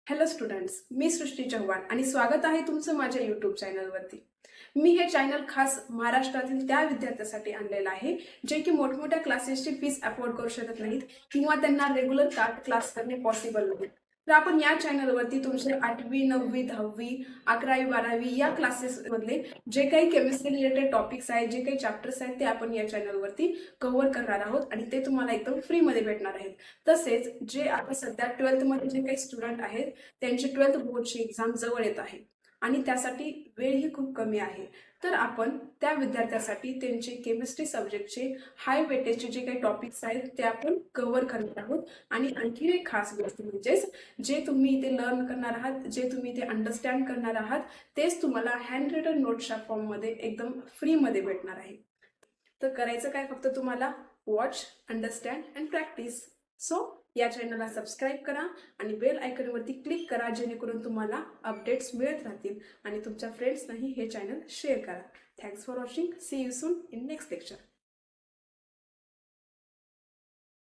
Hello students, मी सृष्टी चव्हाण आणि स्वागत आहे तुमचं माझ्या यूट्यूब चॅनलवरती। मी हे चॅनल खास महाराष्ट्रातील त्या विद्यार्थ्यांसाठी आणलेलं आहे जे की मोठमोठ्या क्लासेसची फीस अफोर्ड करू शकत नाहीत किंवा त्यांना रेग्युलर क्लास करणे पॉसिबल नाही। तर आपण या चॅनलवरती तुमचे 8वी 9वी 10वी 11वी 12वी या क्लासेस मधले जे काही केमिस्ट्री रिलेटेड टॉपिक्स आहेत, जे काही चॅप्टर्स आहेत ते आपण या चॅनलवरती कव्हर करणार आहोत आणि ते तुम्हाला एकदम फ्री मध्ये भेटणार आहेत। तसेच जे आता सध्या 12th मध्ये जे काही स्टुडंट आहेत त्यांची 12th बोर्डची एक्झाम जवळ येत आहे आणि त्यासाठी वेळही खूप कमी आहे। तर आपण त्या विद्यार्थ्यांसाठी त्यांचे केमिस्ट्री सब्जेक्टचे हाय वेटेजचे जे काही टॉपिक्स आहेत ते आपण कव्हर करणार आहोत। आणि आणखी एक खास गोष्ट म्हणजे जे तुम्ही इथे लर्न करणार आहात, जे तुम्ही इथे अंडरस्टँड करणार आहात तेच तुम्हाला हँड रिटन नोट्सच्या फॉर्ममध्ये एकदम फ्रीमध्ये भेटणार आहे। तर करायचं काय, फक्त तुम्हाला watch, understand and practice. So या चॅनलला सबस्क्राईब करा आणि बेल आयकॉनवरती क्लिक करा जेणेकरून तुम्हाला अपडेट्स मिळत राहतील आणि तुमच्या फ्रेंड्सनाही हे चॅनल शेअर करा। Thanks for watching. See you soon in next lecture.